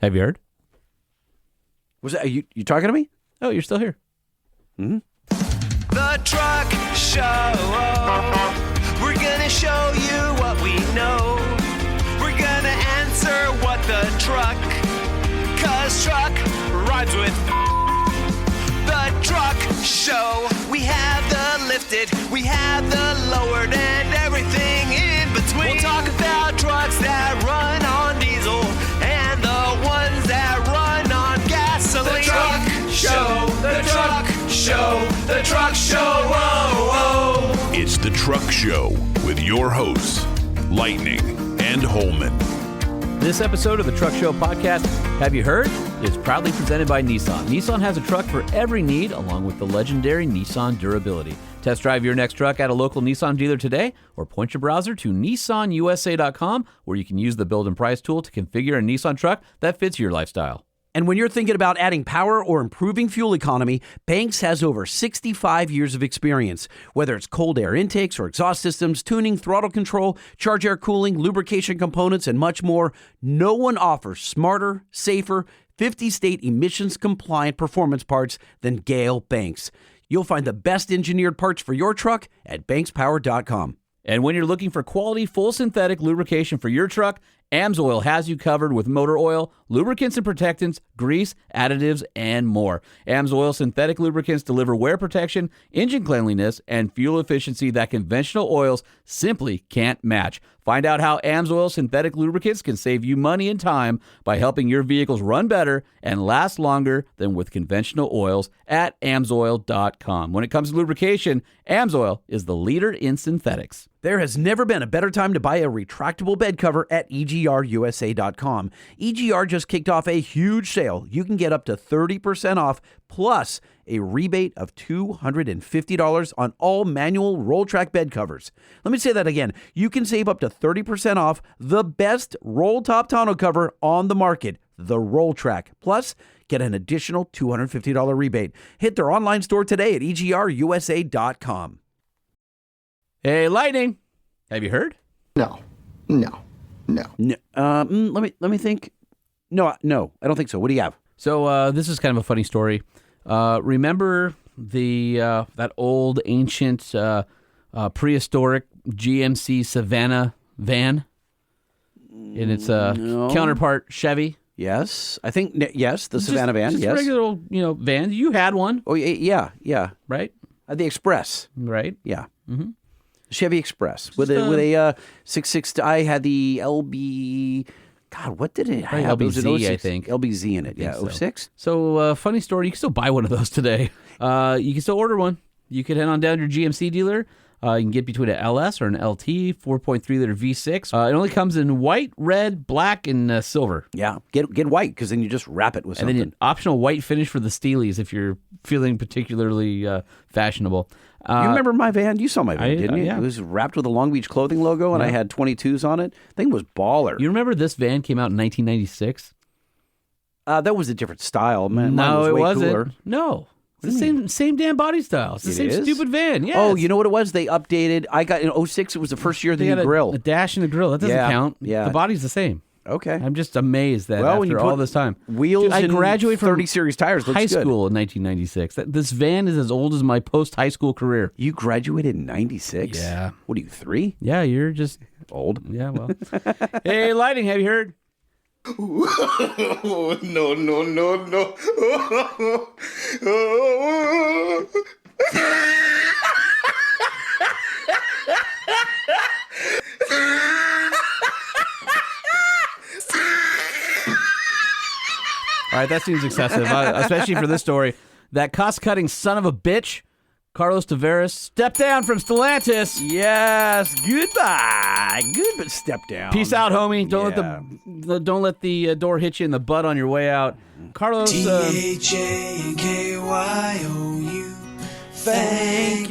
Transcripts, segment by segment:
Have you heard? Was that you talking to me? Oh, you're still here. Mm-hmm. The Truck Show. We're gonna show you what we know. We're gonna answer what the truck. 'Cause truck rhymes with the Truck Show. We have the lifted, we have the lowered, and everything in between. We'll talk about trucks that run on diesel and the ones that run on gasoline. The Truck Show, the Truck Show, the Truck Show. Whoa, whoa. It's the Truck Show with your hosts, Lightning and Holman. This episode of the Truck Show podcast, Have You Heard?, is proudly presented by Nissan. Nissan has a truck for every need, along with the legendary Nissan durability. Test drive your next truck at a local Nissan dealer today, or point your browser to nissanusa.com, where you can use the build and price tool to configure a Nissan truck that fits your lifestyle. And when you're thinking about adding power or improving fuel economy, Banks has over 65 years of experience. Whether it's cold air intakes or exhaust systems, tuning, throttle control, charge air cooling, lubrication components, and much more, no one offers smarter, safer, 50-state emissions-compliant performance parts than Gale Banks. You'll find the best engineered parts for your truck at bankspower.com. And when you're looking for quality, full synthetic lubrication for your truck, AMSOIL has you covered with motor oil, lubricants and protectants, grease, additives, and more. AMSOIL synthetic lubricants deliver wear protection, engine cleanliness, and fuel efficiency that conventional oils simply can't match. Find out how AMSOIL synthetic lubricants can save you money and time by helping your vehicles run better and last longer than with conventional oils at AMSOIL.com. When it comes to lubrication, AMSOIL is the leader in synthetics. There has never been a better time to buy a retractable bed cover at EGRUSA.com. EGR just kicked off a huge sale. You can get up to 30% off plus a rebate of $250 on all manual roll-track bed covers. Let me say that again. You can save up to 30% off the best roll-top tonneau cover on the market, the Roll-Track. Plus, get an additional $250 rebate. Hit their online store today at EGRUSA.com. Hey, Lightning, have you heard? No. Let me think. No, I don't think so. What do you have? So this is kind of a funny story. Remember that old ancient prehistoric GMC Savannah van in its counterpart Chevy? Yes, I think yes, the Savannah van. Just yes, a regular old van. You had one. Oh yeah, Right. The Express. Right. Yeah. Mm-hmm. Chevy Express with a 6.6. I had the LB. God, what did it have? LBZ, it was I think. LBZ in it. Yeah, so. 06. So funny story. You can still buy one of those today. You can still order one. You could head on down to your GMC dealer. You can get between an LS or an LT 4.3 liter V6. It only comes in white, red, black, and silver. Yeah, get white because then you just wrap it with something. And then an optional white finish for the steelies if you're feeling particularly fashionable. You remember my van? You saw my van, didn't you? Yeah. It was wrapped with a Long Beach clothing logo, and I had 22s on it. Thing was baller. You remember this van came out in 1996? That was a different style. Man, no, mine was it way wasn't. Cooler. No. It's the same damn body style. It's the same stupid van. Yes. Oh, you know what it was? They updated. I got in 06. It was the first year of the new grill. A dash and a grill. That doesn't count. Yeah. The body's the same. Okay. I'm just amazed that when you after put all this time. Wheels I and graduated from 30 series tires. Looks high good. school in 1996. This van is as old as my post-high school career. You graduated in 96? Yeah. What are you, 3? Yeah, you're just old. Yeah, well. Hey, Lightning, have you heard? No. All right, that seems excessive, especially for this story. That cost-cutting son of a bitch, Carlos Tavares, stepped down from Stellantis. Yes, goodbye. Good, but step down. Peace out, homie. Don't let the door hit you in the butt on your way out. Carlos. THANKYOU. Thank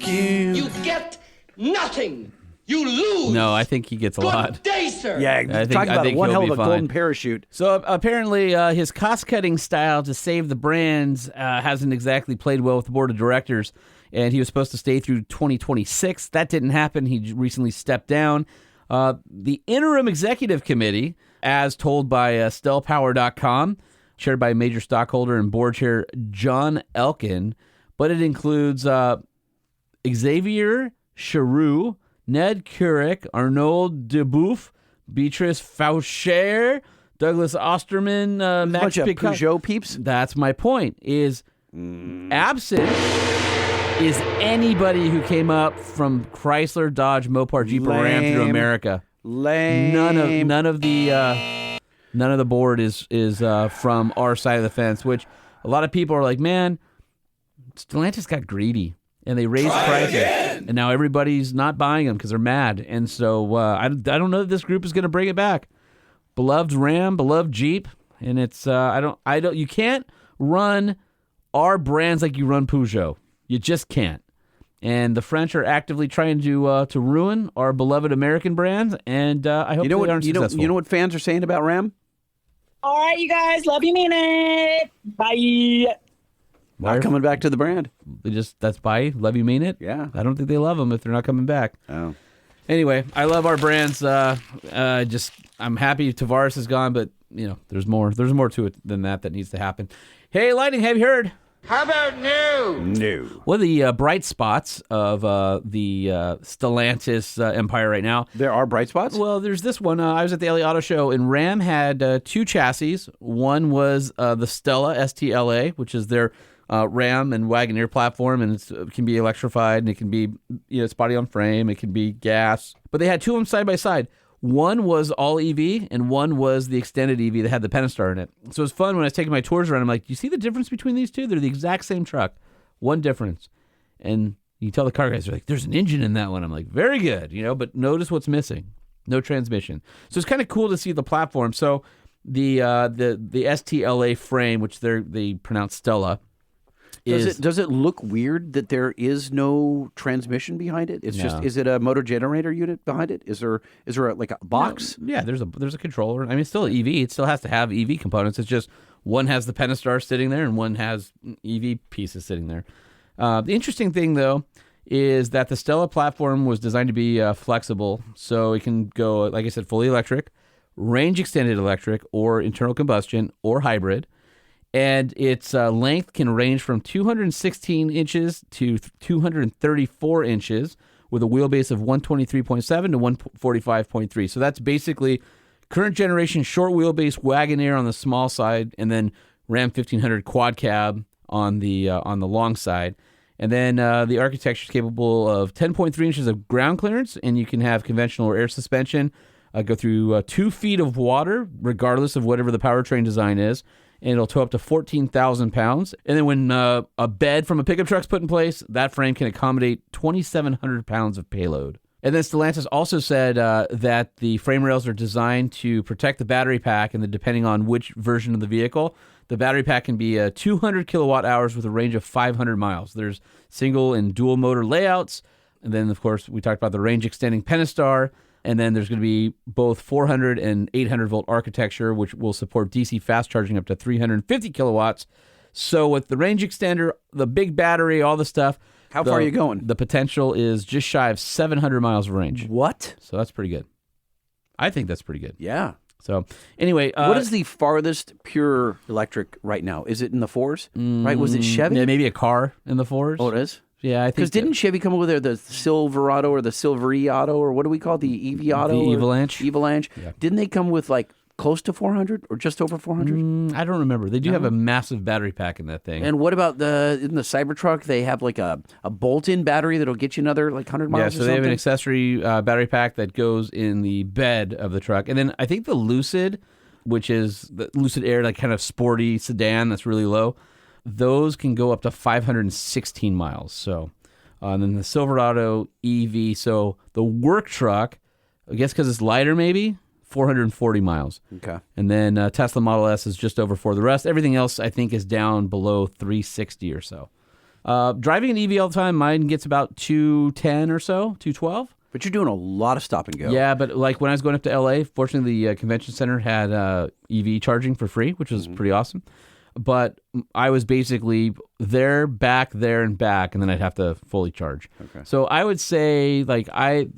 you. You get nothing. You lose. No, I think he gets a lot. Good day, sir. Yeah, talk about one hell of a golden parachute. So apparently his cost-cutting style to save the brands hasn't exactly played well with the board of directors, and he was supposed to stay through 2026. That didn't happen. He recently stepped down. The interim executive committee, as told by STLPower.com, chaired by major stockholder and board chair John Elkin, but it includes Xavier Charoux, Ned Couric, Arnaud Deboeuf, Beatrice Faucher, Douglas Osterman, Max bunch of Picard. Peugeot peeps. That's my point, is absent is anybody who came up from Chrysler, Dodge, Mopar, Jeep, or Ram through America. Lame. None of the board is from our side of the fence, which a lot of people are like, man, Stellantis got greedy and they raised prices, and now everybody's not buying them because they're mad. And so I don't know that this group is going to bring it back. Beloved Ram, beloved Jeep, and it's you can't run our brands like you run Peugeot. You just can't. And the French are actively trying to ruin our beloved American brands, and I hope they aren't successful. You know what fans are saying about Ram? All right, you guys. Love you, mean it. Bye. Not coming back to the brand. That's bye. Love you, mean it. Yeah. I don't think they love them if they're not coming back. Oh. Anyway, I love our brands. I'm happy Tavares is gone, but there's more. There's more to it than that needs to happen. Hey, Lightning, have you heard? How about new? No. One of the bright spots of the Stellantis empire right now. There are bright spots? Well, there's this one. I was at the LA Auto Show, and Ram had two chassis. One was the STLA, which is their Ram and Wagoneer platform, and it can be electrified, and it can be it's body on frame, it can be gas. But they had two of them side by side. One was all EV, and one was the extended EV that had the Pentastar in it. So it was fun when I was taking my tours around. I'm like, you see the difference between these two? They're the exact same truck. One difference. And you tell the car guys, they're like, there's an engine in that one. I'm like, very good, but notice what's missing. No transmission. So it's kind of cool to see the platform. So the STLA frame, which they pronounce Stella, Does it look weird that there is no transmission behind it? It's just, is it a motor generator unit behind it? Is there like a box? No, yeah, there's a controller. I mean, it's still an EV. It still has to have EV components. It's just one has the Pentastar sitting there and one has EV pieces sitting there. The interesting thing, though, is that the Stella platform was designed to be flexible, so it can go, like I said, fully electric, range extended electric, or internal combustion, or hybrid. And its length can range from 216 inches to 234 inches with a wheelbase of 123.7 to 145.3. So that's basically current generation short wheelbase Wagoneer on the small side, and then Ram 1500 quad cab on the long side. And then the architecture is capable of 10.3 inches of ground clearance, and you can have conventional or air suspension, go through 2 feet of water, regardless of whatever the powertrain design is. And it'll tow up to 14,000 pounds. And then when a bed from a pickup truck's put in place, that frame can accommodate 2,700 pounds of payload. And then Stellantis also said that the frame rails are designed to protect the battery pack, and then depending on which version of the vehicle, the battery pack can be 200 kilowatt hours with a range of 500 miles. There's single and dual motor layouts. And then, of course, we talked about the range extending Pentastar. And then there's going to be both 400 and 800 volt architecture, which will support DC fast charging up to 350 kilowatts. So with the range extender, the big battery, all the stuff. How far are you going? The potential is just shy of 700 miles of range. What? So that's pretty good. I think that's pretty good. Yeah. So anyway. What is the farthest pure electric right now? Is it in the fours? Right? Was it Chevy? Yeah, maybe a car in the fours. Oh, it is? Yeah, I think. Because didn't Chevy come up with the Silverado or the Silverado or what do we call it? The EV Auto? The Avalanche. Avalanche. Yeah. Didn't they come with like close to 400 or just over 400? I don't remember. They do have a massive battery pack in that thing. And what about in the Cybertruck? They have like a bolt-in battery that'll get you another like 100 miles. Yeah, so they have an accessory battery pack that goes in the bed of the truck, and then I think the Lucid, which is the Lucid Air, like kind of sporty sedan that's really low. Those can go up to 516 miles. So, and then the Silverado EV, so the work truck, I guess because it's lighter maybe, 440 miles. Okay. And then Tesla Model S is just over 4. The rest, everything else, I think, is down below 360 or so. Driving an EV all the time, mine gets about 210 or so, 212. But you're doing a lot of stop and go. Yeah, but like when I was going up to LA, fortunately the convention center had EV charging for free, which was pretty awesome. but I was basically there, back, there, and back, and then I'd have to fully charge. Okay. So I would say, like,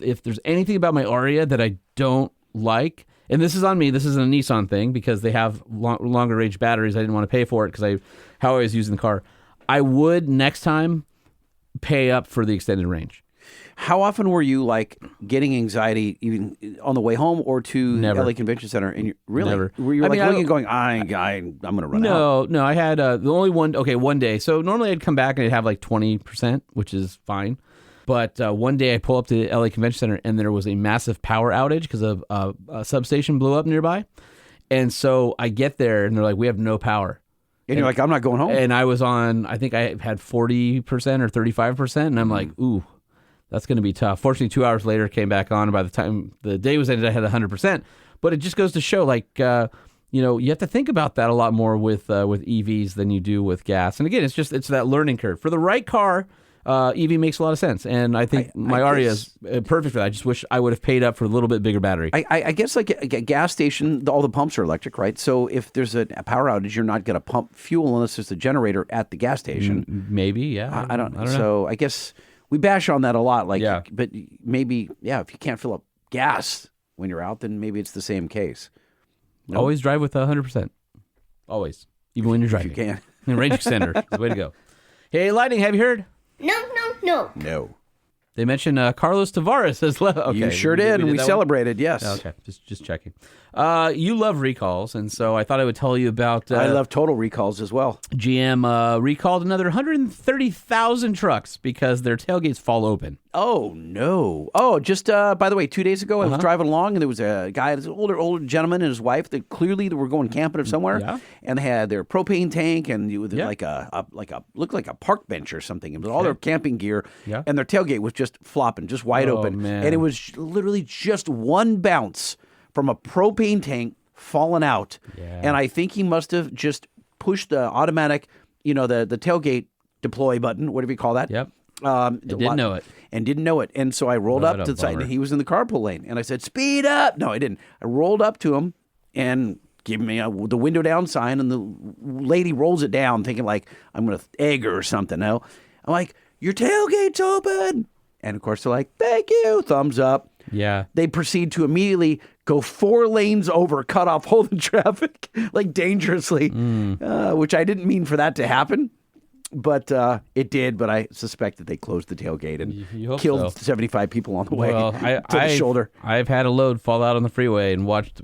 if there's anything about my Aria that I don't like, and this is on me, this isn't a Nissan thing because they have longer range batteries. I didn't want to pay for it because how I was using the car. I would next time pay up for the extended range. How often were you like getting anxiety even on the way home or to Never. LA Convention Center? And really, Never. were you I like mean, looking and going, I'm going to run out? No, I had the only one day. So normally I'd come back and I'd have like 20%, which is fine. But one day I pull up to LA Convention Center and there was a massive power outage because a substation blew up nearby. And so I get there and they're like, we have no power. And you're like, I'm not going home. And I was on, I think I had 40% or 35%. And I'm like, ooh, that's going to be tough. Fortunately, 2 hours later, it came back on. And by the time the day was ended, I had 100%. But it just goes to show, like, you have to think about that a lot more with EVs than you do with gas. And again, it's that learning curve. For the right car, EV makes a lot of sense. And I think my Aria is perfect for that. I just wish I would have paid up for a little bit bigger battery. I guess like a gas station, all the pumps are electric, right? So if there's a power outage, you're not going to pump fuel unless there's a generator at the gas station. Maybe, yeah. I don't know. know. So I guess we bash on that a lot. Like, Yeah. But maybe, if you can't fill up gas when you're out, then maybe it's the same case. No? Always drive with 100%. Always. Even when you're driving. If you can. And range extender is the way to go. Hey, Lightning, have you heard? No. They mentioned Carlos Tavares as well. Okay, You sure did, and we that one? celebrated, yes. Okay, just checking. You love recalls, and so I thought I would tell you about I love total recalls as well. GM recalled another 130,000 trucks because their tailgates fall open. Oh, no. Oh, just, by the way, 2 days ago, I was driving along, and there was a guy, this older gentleman and his wife that clearly they were going camping or somewhere, Yeah. and they had their propane tank, and it was like looked like a park bench or something. It was all their camping gear, Yeah. and their tailgate was just flopping, just wide Oh, open. man. And it was literally just one bounce from a propane tank falling out. Yeah. And I think he must have just pushed the automatic, the tailgate deploy button, whatever you call that. Yep. Didn't know it. And didn't know it. And so I rolled up What to a the side, bummer. and he was in the carpool lane. And I said, speed up. No, I didn't. I rolled up to him and gave me the window down sign, and the lady rolls it down thinking like I'm going to egg her or something. No, I'm like, your tailgate's open. And of course they're like, thank you, thumbs up. Yeah. They proceed to immediately go 4 lanes over, cut off whole traffic, like dangerously, which I didn't mean for that to happen. But it did, but I suspect that they closed the tailgate and You hope killed so. 75 people on the way Well, to the shoulder. I've had a load fall out on the freeway and watched.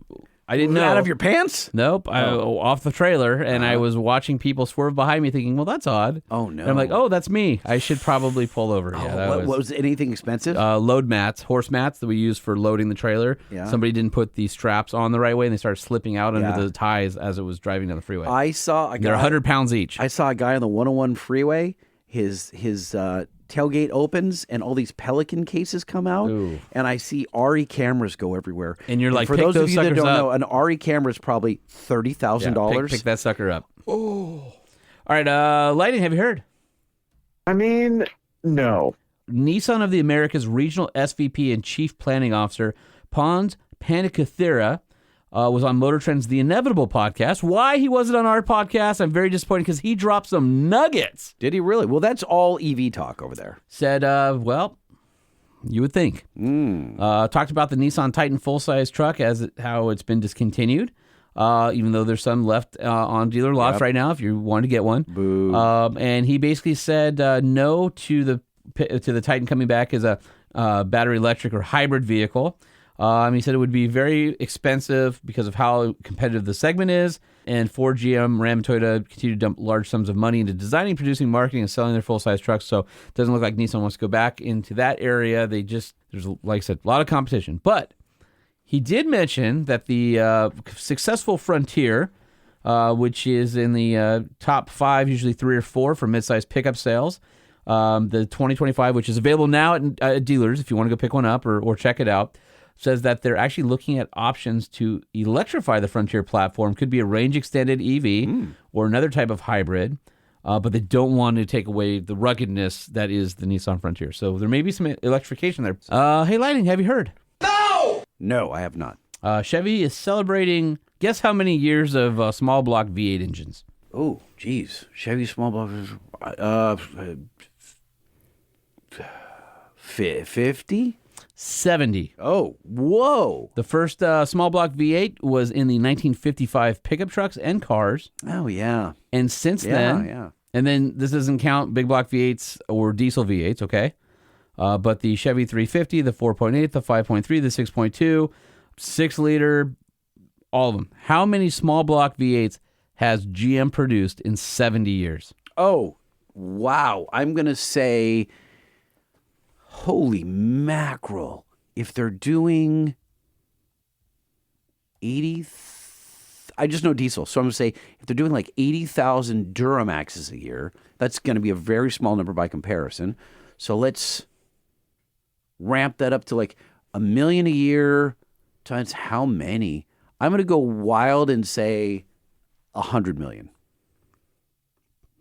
I didn't know. Out of your pants? Nope, off the trailer, and I was watching people swerve behind me, thinking, "Well, that's odd." Oh, no. And I'm like, "Oh, that's me. I should probably pull over." Yeah, that What was anything expensive? load mats, horse mats that we use for loading the trailer. Yeah. Somebody didn't put the straps on the right way, and they started slipping out Yeah. under the ties as it was driving down the freeway. I saw a guy. They're 100 pounds each. I saw a guy on the 101 freeway. His tailgate opens and all these Pelican cases come out, Ooh. and I see RE cameras go everywhere. And you're like, for pick those of those you that suckers don't up. know, an RE camera is probably $30,000. Pick that sucker up. Oh. All right, Lightning, have you heard? I mean, no. Nissan of the Americas Regional SVP and Chief Planning Officer Pons Panikathira was on Motor Trend's The Inevitable podcast. Why he wasn't on our podcast, I'm very disappointed because he dropped some nuggets. Did he really? Well, that's all EV talk over there. Said, well, you would think. Talked about the Nissan Titan full-size truck how it's been discontinued, even though there's some left on dealer lots right now if you want to get one. Boo. And he basically said no to the Titan coming back as a battery electric or hybrid vehicle. He said it would be very expensive because of how competitive the segment is, and Ford, GM, Ram, and Toyota continue to dump large sums of money into designing, producing, marketing, and selling their full-size trucks, so it doesn't look like Nissan wants to go back into that area. There's, like I said, a lot of competition. But he did mention that the successful Frontier, which is in the top 5, usually 3 or 4 for midsize pickup sales, the 2025, which is available now at dealers if you want to go pick one up or check it out, says that they're actually looking at options to electrify the Frontier platform. Could be a range-extended EV or another type of hybrid, but they don't want to take away the ruggedness that is the Nissan Frontier. So there may be some electrification there. Hey, Lightning, have you heard? No, I have not. Chevy is celebrating, guess how many years of small block V8 engines? Oh, geez. Chevy small block. 50? 70. Oh, whoa. The first small block V8 was in the 1955 pickup trucks and cars. Oh, yeah. And since then, Yeah. and then this doesn't count big block V8s or diesel V8s, okay? But the Chevy 350, the 4.8, the 5.3, the 6.2, 6-liter, all of them. How many small block V8s has GM produced in 70 years? Oh, wow. I'm going to say, holy mackerel. If they're doing 80, I just know diesel. So I'm going to say if they're doing like 80,000 Duramaxes a year, that's going to be a very small number by comparison. So let's ramp that up to like 1 million a year times how many? I'm going to go wild and say 100 million.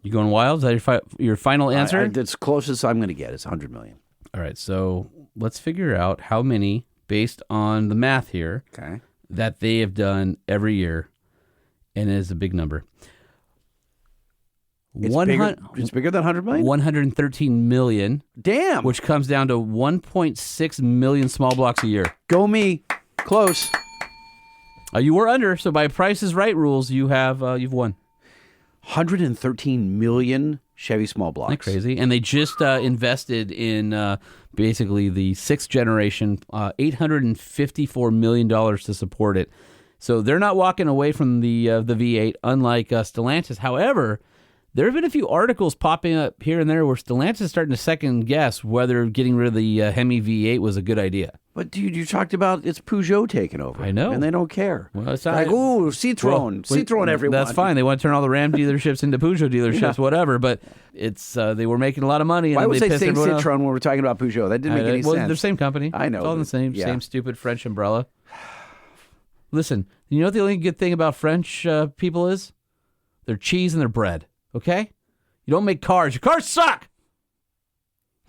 You going wild? Is that your final answer? That's closest I'm going to get is 100 million. All right, so let's figure out how many, based on the math here, Okay. that they have done every year, and it is a big number. It's bigger than 100 million? 113 million, Damn. which comes down to 1.6 million small blocks a year. Go me. Close. You were under, so by Price is Right rules, you've won. 113 million Chevy small blocks. Isn't that crazy? And they just invested in basically the 6th generation, $854 million to support it. So they're not walking away from the V8, unlike Stellantis. However, there have been a few articles popping up here and there where Stellantis is starting to second guess whether getting rid of the Hemi V8 was a good idea. But dude, you talked about it's Peugeot taking over. I know. And they don't care. Well, it's not like, ooh, Citroen. Citroen, everyone. That's fine. They want to turn all the Ram dealerships into Peugeot dealerships, whatever. But it's they were making a lot of money. And Why then was they they pissed saying everyone off. Citroen when we're talking about Peugeot? That didn't make any sense. They're the same company. I know. It's all the same, Yeah. same stupid French umbrella. Listen, you know what the only good thing about French people is? Their cheese and their bread, okay? You don't make cars. Your cars suck!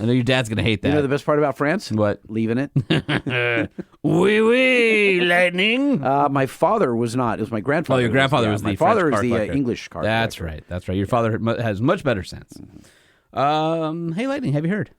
I know your dad's going to hate that. You know the best part about France? What? Leaving it. Oui, oui, lightning. My father was not. It was my grandfather. Oh, your grandfather was the my father French is car the collector. English car That's collector. right. That's right. Your father has much better sense. Hey, Lightning, have you heard?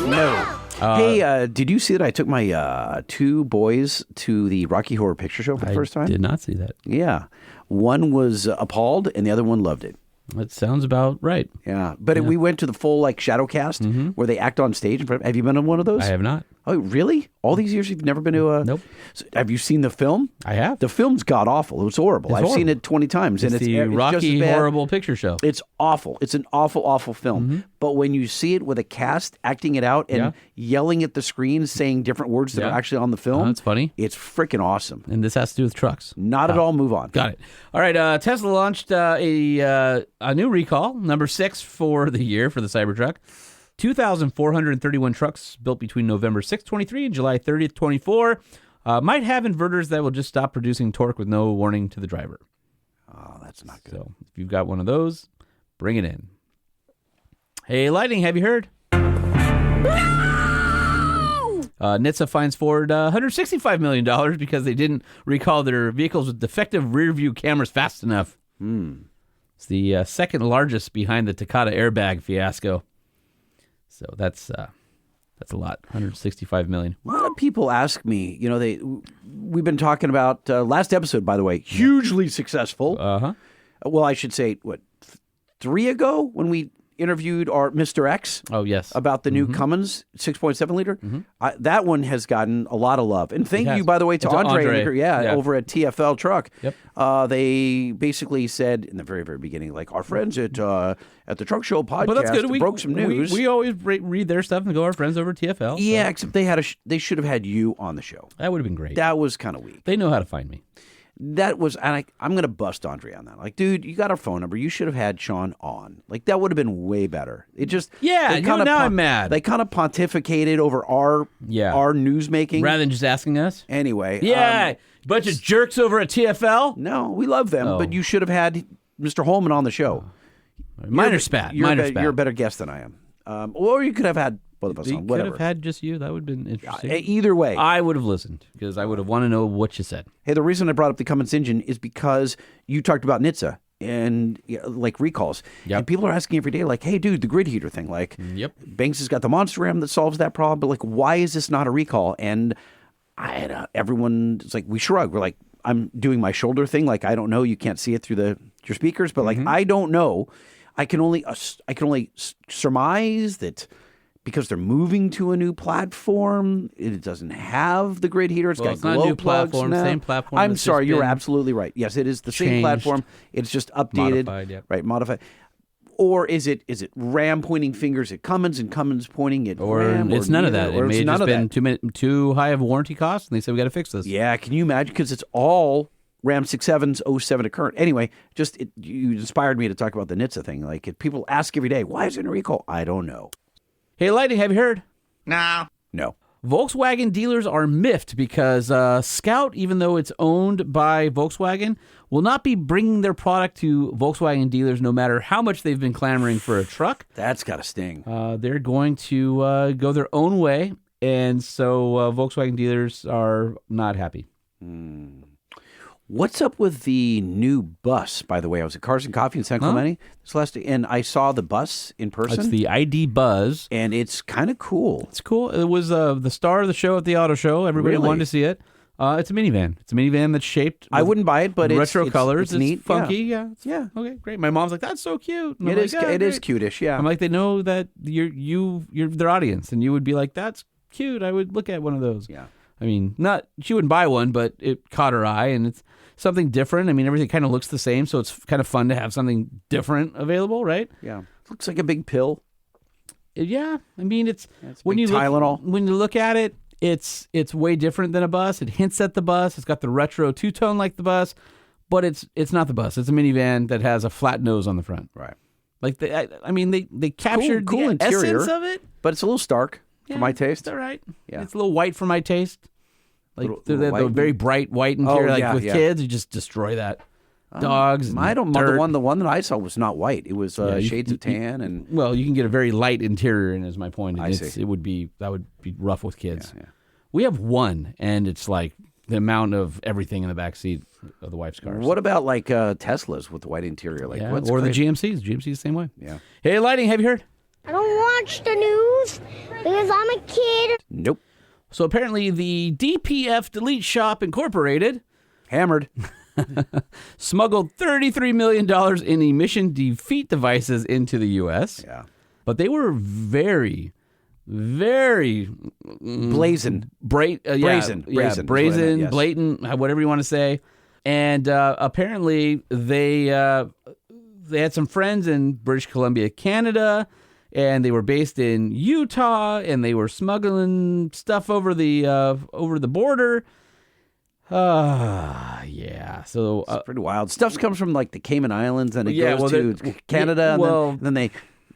No. Hey, did you see that I took my 2 boys to the Rocky Horror Picture Show for the first time? Did not see that. Yeah. One was appalled and the other one loved it. That sounds about right. Yeah. But we went to the full like shadow cast where they act on stage. Have you been on one of those? I have not. Oh, really? All these years you've never been to a... Nope. So, have you seen the film? I have. The film's god-awful. It was horrible. I've seen it 20 times. It's and the it's Rocky just as bad. Horrible Picture Show. It's awful. It's an awful, awful film. But when you see it with a cast acting it out and yelling at the screen, saying different words that are actually on the film, That's funny. it's freaking awesome. And this has to do with trucks. Not at all. Move on. Got it. All right. Tesla launched a new recall, number 6 for the year for the Cybertruck. 2,431 trucks built between November 6th, 23 and July 30th, 24 might have inverters that will just stop producing torque with no warning to the driver. Oh, that's not good. So if you've got one of those, bring it in. Hey, Lightning, have you heard? NHTSA fines Ford $165 million because they didn't recall their vehicles with defective rear-view cameras fast enough. It's the second largest behind the Takata airbag fiasco. So that's a lot. $165 million. A lot of people ask me, you know, we've been talking about last episode, by the way, hugely successful. Well, I should say, 3 ago when we interviewed our Mr. X. Oh, yes. About the new Cummins 6.7 liter. That one has gotten a lot of love. And thank you, by the way, to Andre. Over at TFL Truck. Yep. They basically said in the very, very beginning, like, our friends at the Truck Show podcast But that's good. broke some news. We always read their stuff and go our friends over at TFL. Yeah, so. except they should have had you on the show. That would have been great. That was kind of weak. They know how to find me. That was, and I'm going to bust Andre on that. Like, dude, you got our phone number. You should have had Sean on. Like, that would have been way better. It just, I'm mad. They kind of pontificated over our news making rather than just asking us. Anyway, bunch of jerks over at TFL. No, we love them, but you should have had Mr. Holman on the show. Minor spat. You're a better guest than I am. Or you could have had both of us They on, could whatever. have had just you. That would have been interesting. Either way. I would have listened because I would have wanted to know what you said. Hey, the reason I brought up the Cummins engine is because you talked about NHTSA and like recalls. Yep. And people are asking every day, like, hey, dude, the grid heater thing. Like, Yep. Banks has got the Monster Ram that solves that problem, but like, why is this not a recall? And everyone's like, we shrug. We're like, I'm doing my shoulder thing. Like, I don't know. You can't see it through your speakers, but like, I don't know. I can only surmise that because they're moving to a new platform, it doesn't have the grid heater. It's got it's not a glow new plugs platform, now. same platform I'm that's sorry, just you're been absolutely right. Yes, it is the same changed, platform. It's just updated, modified, yep. right? Modified. Or is it Ram pointing fingers at Cummins and Cummins pointing at Or Ram? it's none of that. Or It may it's have none just of been too high of a warranty cost, and they said we got to fix this. Yeah, can you imagine? Because it's all Ram 6.7s, 07 to current. Anyway, you inspired me to talk about the NHTSA thing. Like, if people ask every day, why is it a recall? I don't know. Hey, Lightning, have you heard? No. Volkswagen dealers are miffed because Scout, even though it's owned by Volkswagen, will not be bringing their product to Volkswagen dealers no matter how much they've been clamoring for a truck. That's got to sting. They're going to go their own way, and so Volkswagen dealers are not happy. What's up with the new bus, by the way? I was at Cars and Coffee in San Clemente this last day, and I saw the bus in person. It's the ID Buzz. And it's kind of cool. It's cool. It was the star of the show at the auto show. Everybody Really? wanted to see it. It's a minivan. It's a minivan that's shaped. I wouldn't buy it, but retro colors. It's neat. funky. Yeah. Yeah. Okay, great. My mom's like, "That's so cute." And I'm It like, is. "Yeah, It is great." cutish. Yeah. I'm like, they know that you're their audience, and you would be like, "That's cute. I would look at one of those." Yeah. I mean, she wouldn't buy one, but it caught her eye, and it's something different. I mean, everything kind of looks the same, so it's kind of fun to have something different available, right? Yeah. Looks like a big pill. Yeah, I mean, it's big Tylenol. When you look at it, it's way different than a bus. It hints at the bus. It's got the retro two-tone like the bus, but it's not the bus. It's a minivan that has a flat nose on the front. Right. Like they captured Cool the interior, essence of it. But it's a little stark for my taste. It's all right. Yeah. It's a little white for my taste. Like Little the white. very bright white interior. yeah, with yeah. kids, you just destroy that. Dogs. And I don't. dirt. The one that I saw was not white. It was shades of tan and. Well, you can get a very light interior in, is my point. And I see. That would be rough with kids. Yeah. We have one, and it's like the amount of everything in the back seat of the wife's car. What about like Teslas with the white interior? Like Yeah, what's or crazy? the GMCs. GMCs the same way. Yeah. Hey, Lighting, have you heard? I don't watch the news because I'm a kid. Nope. So apparently the DPF Delete Shop Incorporated Hammered. smuggled $33 million in emission defeat devices into the U.S. Yeah. But they were very, very Brazen. brazen, Brazen is what I meant, yes. blatant, whatever you want to say. And apparently they had some friends in British Columbia, Canada, and they were based in Utah, and they were smuggling stuff over the border. Yeah. So It's pretty wild. Stuff comes from like the Cayman Islands and it Yeah, goes well, to Canada and then they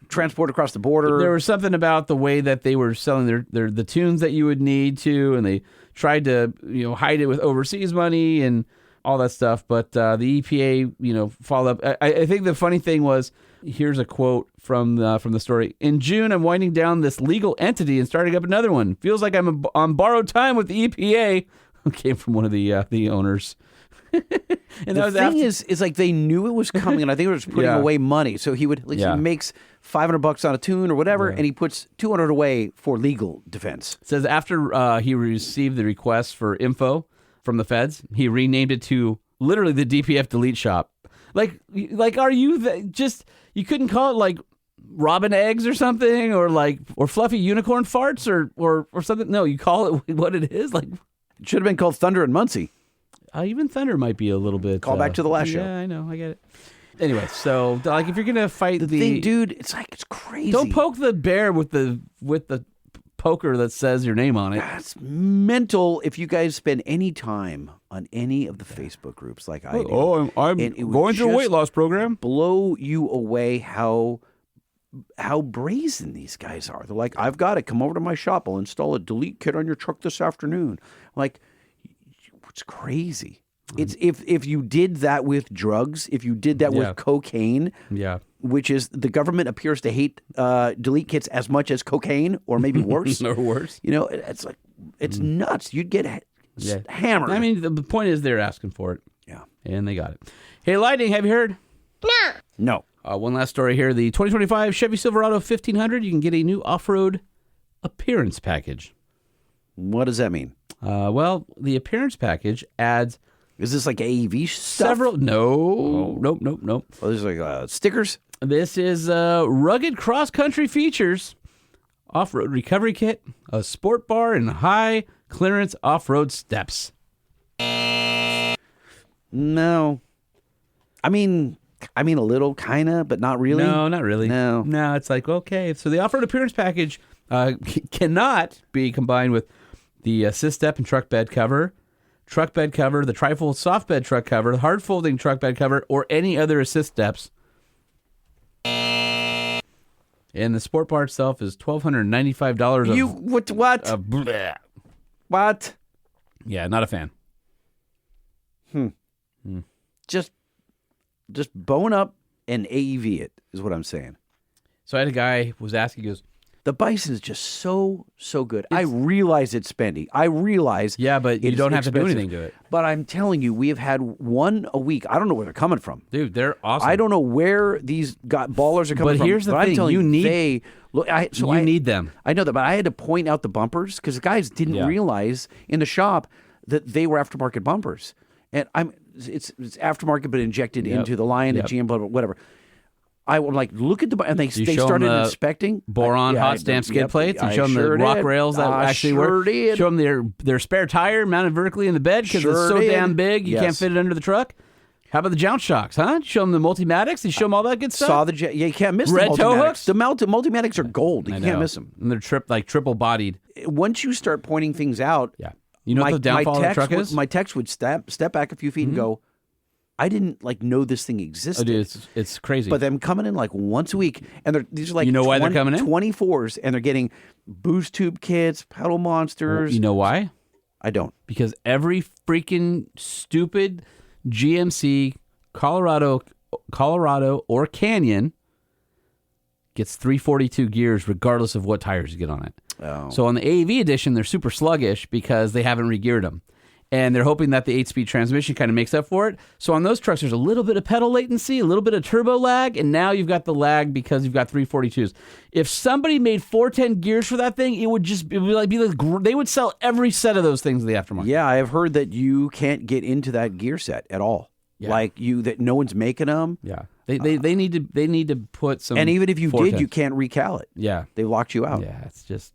transport across the border. there was something about the way that they were selling the tunes that you would need to, and they tried to hide it with overseas money and all that stuff. But the EPA followed up. I think the funny thing was, here's a quote from the story. In June, I'm winding down this legal entity and starting up another one. Feels like I'm on borrowed time with the EPA. Came from one of the owners. And the thing is like they knew it was coming, and I think it was putting Yeah. away money. So he would he makes $500 on a tune or whatever, and he puts $200 away for legal defense. It says after he received the request for info from the feds, he renamed it to literally the DPF Delete Shop. Like are you just you couldn't call it like robin eggs or something, or fluffy unicorn farts or something? No, you call it what it is. Like It should have been called Thunder and Muncie. even Thunder might be a little bit. Call back to the last show. Yeah, I know. I get it. Anyway, so like if you're gonna fight the thing, dude, it's crazy. don't poke the bear with the poker that says your name on it. That's mental. If you guys spend any time on any of the Facebook groups like I do, I'm and it would going through a weight just loss program. blow you away how brazen these guys are. They're like, I've got it. Come over to my shop. I'll install a delete kit on your truck this afternoon. Like, it's crazy. It's if you did that with drugs, if you did that with cocaine, Yeah. which is the government appears to hate delete kits as much as cocaine, or maybe worse. Or worse. You know, it's like, it's nuts. You'd get hammered. I mean, the point is they're asking for it. Yeah. And they got it. Hey, Lightning, have you heard? No. One last story here. The 2025 Chevy Silverado 1500, you can get a new off-road appearance package. What does that mean? Well, the appearance package adds... Is this like AEV stuff? Several... No. Nope. Oh, there's like stickers? This is rugged cross-country features, off-road recovery kit, a sport bar, and high-clearance off-road steps. No. I mean a little, kind of, but not really. No, not really. No, it's like, okay. So the off-road appearance package cannot be combined with the assist step and truck bed cover, the trifold soft bed truck cover, the hard folding truck bed cover, or any other assist steps. And the sport bar itself is $1,295. What? What? Yeah, not a fan. Just bone up and AEV it is what I'm saying. So I had a guy who was asking, he goes, the Bison is just so good. I realize it's spendy. I realize. Yeah, but you don't have to do expensive. anything to it. But I'm telling you, we have had one a week. I don't know where they're coming from. Dude, they're awesome. I don't know where these ballers are coming from. But here's the thing. I'm telling You need them. I know that, but I had to point out the bumpers because the guys didn't realize in the shop that they were aftermarket bumpers. And it's aftermarket, but injected into the Lion, the GM, blah, blah, whatever. I would like, look at and they started inspecting. Boron hot stamp skid plates. You show them the rock rails that actually work. Show them their spare tire mounted vertically in the bed because it's so damn big you can't fit it under the truck. How about the jounce shocks, huh? Show them the multimatics. You show them all that good stuff. Saw you can't miss red the toe hooks. The multimatics are gold. You can't miss them. And they're triple bodied. Once you start pointing things out, you know what the downfall of the truck is? My text would step back a few feet and go, I didn't know this thing existed. Dude, it's crazy. But them coming in like once a week, and these are like why they're coming in? 24s, and they're getting boost tube kits, pedal monsters. Well, you know why? I don't. Because every freaking stupid GMC Colorado or Canyon gets 342 gears regardless of what tires you get on it. Oh. So on the AEV edition, they're super sluggish because they haven't re-geared them. And they're hoping that the 8-speed transmission kind of makes up for it. So on those trucks, there's a little bit of pedal latency, a little bit of turbo lag, and now you've got the lag because you've got 342s. If somebody made 410 gears for that thing, it would be like they would sell every set of those things in the aftermarket. Yeah, I have heard that you can't get into that gear set at all. Yeah. Like that no one's making them. Yeah, they need to put some. And even if you did, you can't recal it. Yeah, they locked you out. Yeah,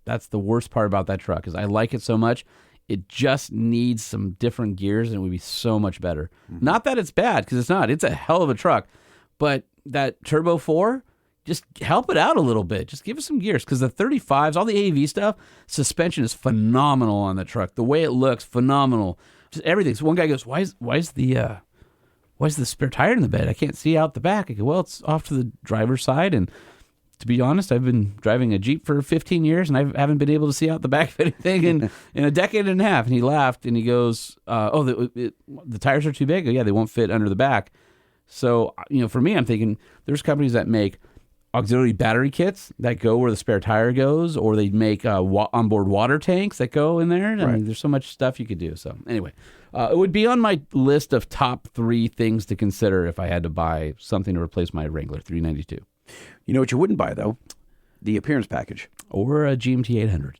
that's the worst part about that truck is I like it so much. It just needs some different gears and it would be so much better. Mm-hmm. Not that it's bad, because it's not. It's a hell of a truck. But that Turbo 4, just help it out a little bit. Just give us some gears, because the 35s, all the AEV stuff, suspension is phenomenal on the truck. The way it looks, phenomenal. Just everything. So one guy goes, why is the spare tire in the bed? I can't see out the back. I go, well, it's off to the driver's side, and to be honest, I've been driving a Jeep for 15 years, and I haven't been able to see out the back of anything in a decade and a half. And he laughed, and he goes, the tires are too big? Oh, yeah, they won't fit under the back. So, for me, I'm thinking there's companies that make auxiliary battery kits that go where the spare tire goes, or they make onboard water tanks that go in there. I mean, there's so much stuff you could do. So, anyway, it would be on my list of top 3 things to consider if I had to buy something to replace my Wrangler 392. You know what you wouldn't buy, though? The appearance package. Or a GMT 800.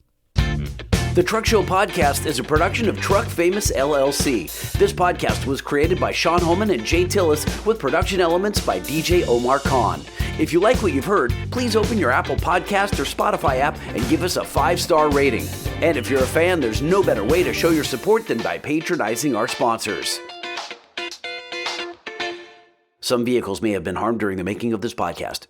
The Truck Show Podcast is a production of Truck Famous LLC. This podcast was created by Sean Homan and Jay Tillis with production elements by DJ Omar Khan. If you like what you've heard, please open your Apple Podcast or Spotify app and give us a 5-star rating. And if you're a fan, there's no better way to show your support than by patronizing our sponsors. Some vehicles may have been harmed during the making of this podcast.